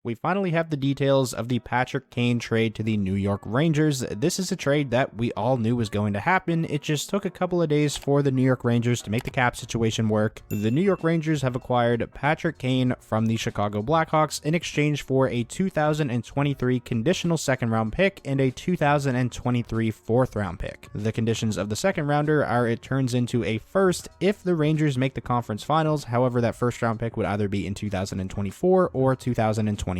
We finally have the details of the Patrick Kane trade to the New York Rangers. This is a trade that we all knew was going to happen. It just took a couple of days for the New York Rangers to make the cap situation work. The New York Rangers have acquired Patrick Kane from the Chicago Blackhawks in exchange for a 2023 conditional second-round pick and a 2023 fourth-round pick. The conditions of the second rounder are it turns into a first if the Rangers make the conference finals. However, that first-round pick would either be in 2024 or 2025.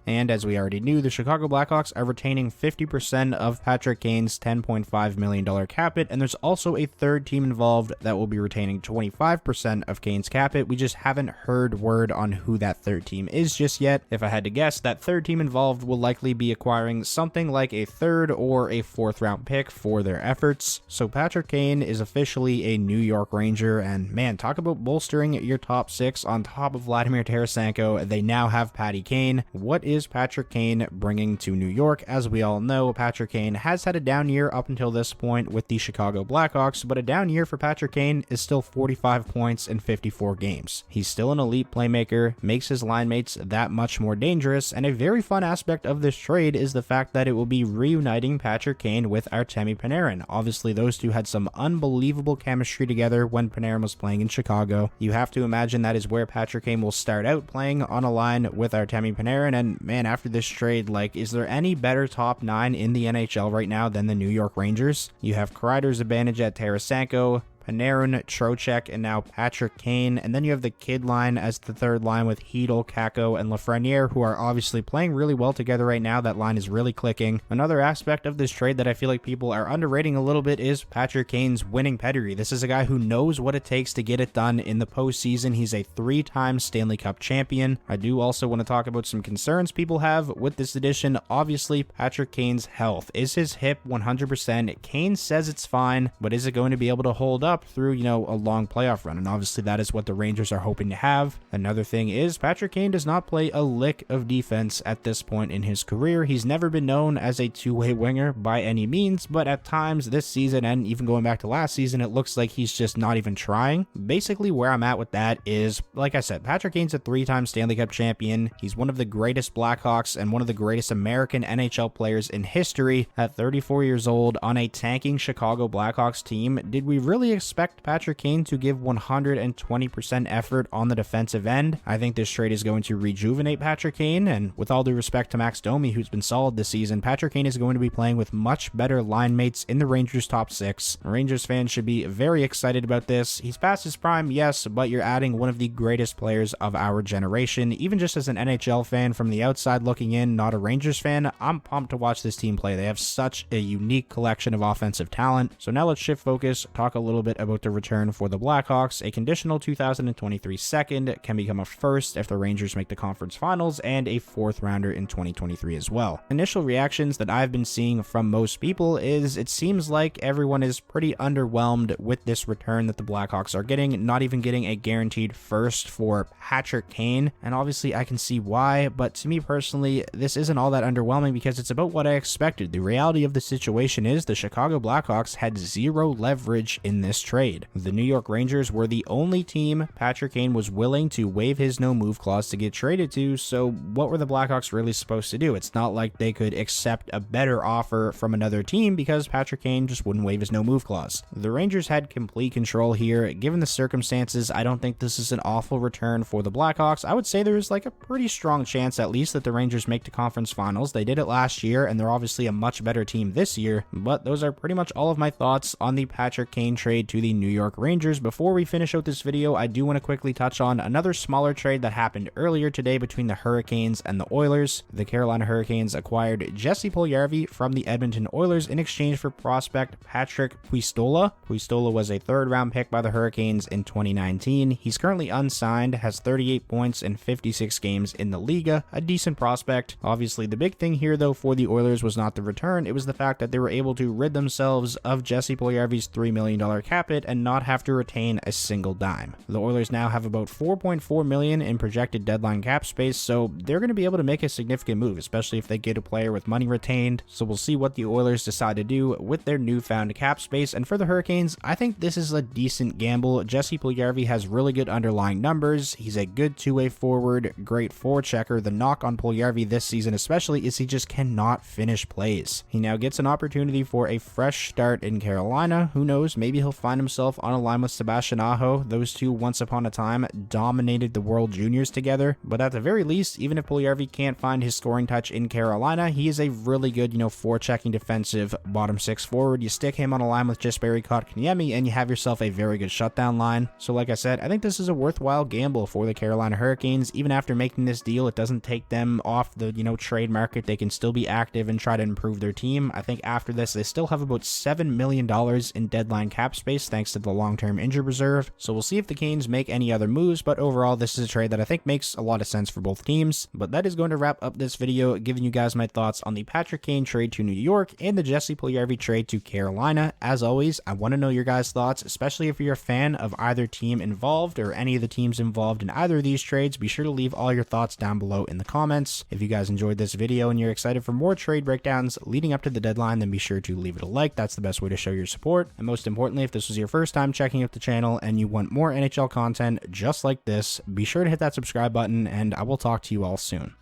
And as we already knew, the Chicago Blackhawks are retaining 50% of Patrick Kane's $10.5 million cap hit, and there's also a third team involved that will be retaining 25% of Kane's cap hit. We just haven't heard word on who that third team is just yet. If I had to guess, that third team involved will likely be acquiring something like a third or a fourth round pick for their efforts. So Patrick Kane is officially a New York Ranger, and man, talk about bolstering your top six on top of Vladimir Tarasenko. They now have Patty Kane. What is Patrick Kane bringing to New York? As we all know, Patrick Kane has had a down year up until this point with the Chicago Blackhawks, but a down year for Patrick Kane is still 45 points in 54 games. He's still an elite playmaker, makes his line mates that much more dangerous, and a very fun aspect of this trade is the fact that it will be reuniting Patrick Kane with Artemi Panarin. Obviously, those two had some unbelievable chemistry together when Panarin was playing in Chicago. You have to imagine that is where Patrick Kane will start out, playing on a line with Artemi Panarin. And man, after this trade, is there any better top 9 in the NHL right now than the New York Rangers? You have Kreider's advantage at Tarasenko, Panarin, Trocheck, and now Patrick Kane. And then you have the kid line as the third line with Hedl, Kakko, and Lafreniere, who are obviously playing really well together right now. That line is really clicking. Another aspect of this trade that I feel like people are underrating a little bit is Patrick Kane's winning pedigree. This is a guy who knows what it takes to get it done in the postseason. He's a 3-time Stanley Cup champion. I do also want to talk about some concerns people have with this addition. Obviously, Patrick Kane's health. Is his hip 100%? Kane says it's fine, but is it going to be able to hold up through, a long playoff run? And obviously that is what the Rangers are hoping to have. Another thing is Patrick Kane does not play a lick of defense at this point in his career. He's never been known as a two-way winger by any means, but at times this season and even going back to last season, it looks like he's just not even trying. Basically where I'm at with that is, like I said, Patrick Kane's a 3-time Stanley Cup champion. He's one of the greatest Blackhawks and one of the greatest American NHL players in history. At 34 years old on a tanking Chicago Blackhawks team, did we really expect Patrick Kane to give 120% effort on the defensive end? I think this trade is going to rejuvenate Patrick Kane, and with all due respect to Max Domi, who's been solid this season, Patrick Kane is going to be playing with much better line mates in the Rangers' top 6. Rangers fans should be very excited about this. He's past his prime, yes, but you're adding one of the greatest players of our generation. Even just as an NHL fan from the outside looking in, not a Rangers fan, I'm pumped to watch this team play. They have such a unique collection of offensive talent. So now let's shift focus, talk a little bit about the return for the Blackhawks. A conditional 2023 second can become a first if the Rangers make the conference finals, and a fourth rounder in 2023 as well. Initial reactions that I've been seeing from most people is it seems like everyone is pretty underwhelmed with this return that the Blackhawks are getting, not even getting a guaranteed first for Patrick Kane, and obviously I can see why, but to me personally, this isn't all that underwhelming because it's about what I expected. The reality of the situation is the Chicago Blackhawks had zero leverage in this trade. The New York Rangers were the only team Patrick Kane was willing to waive his no-move clause to get traded to, so what were the Blackhawks really supposed to do? It's not like they could accept a better offer from another team because Patrick Kane just wouldn't waive his no-move clause. The Rangers had complete control here. Given the circumstances, I don't think this is an awful return for the Blackhawks. I would say there's a pretty strong chance at least that the Rangers make the conference finals. They did it last year, and they're obviously a much better team this year, but those are pretty much all of my thoughts on the Patrick Kane trade to the New York Rangers. Before we finish out this video, I do want to quickly touch on another smaller trade that happened earlier today between the Hurricanes and the Oilers. The Carolina Hurricanes acquired Jesse Puljujarvi from the Edmonton Oilers in exchange for prospect Patrick Puistola. Puistola was a third-round pick by the Hurricanes in 2019. He's currently unsigned, has 38 points in 56 games in the Liga, a decent prospect. Obviously, the big thing here, though, for the Oilers was not the return. It was the fact that they were able to rid themselves of Jesse Puljujarvi's $3 million cap cap it and not have to retain a single dime. The Oilers now have about $4.4 million in projected deadline cap space, so they're going to be able to make a significant move, especially if they get a player with money retained. So we'll see what the Oilers decide to do with their newfound cap space. And for the Hurricanes, I think this is a decent gamble. Jesse Puljujarvi has really good underlying numbers. He's a good two-way forward, great forechecker. The knock on Puljujarvi this season especially is he just cannot finish plays. He now gets an opportunity for a fresh start in Carolina. Who knows, maybe he'll find himself on a line with Sebastian Aho. Those two once upon a time dominated the World Juniors together, but at the very least, even if Puljujarvi can't find his scoring touch in Carolina, he is a really good, forechecking defensive bottom six forward. You stick him on a line with Jesperi Kotkaniemi and you have yourself a very good shutdown line. So like I said, I think this is a worthwhile gamble for the Carolina Hurricanes. Even after making this deal, it doesn't take them off the, trade market. They can still be active and try to improve their team. I think after this, they still have about $7 million in deadline cap space thanks to the long-term injured reserve. So we'll see if the Canes make any other moves, but overall, this is a trade that I think makes a lot of sense for both teams. But that is going to wrap up this video, giving you guys my thoughts on the Patrick Kane trade to New York and the Jesse Puljujarvi trade to Carolina. As always, I want to know your guys' thoughts, especially if you're a fan of either team involved or any of the teams involved in either of these trades. Be sure to leave all your thoughts down below in the comments. If you guys enjoyed this video and you're excited for more trade breakdowns leading up to the deadline, then be sure to leave it a like. That's the best way to show your support. And most importantly, if this was your first time checking out the channel and you want more NHL content just like this, be sure to hit that subscribe button, and I will talk to you all soon.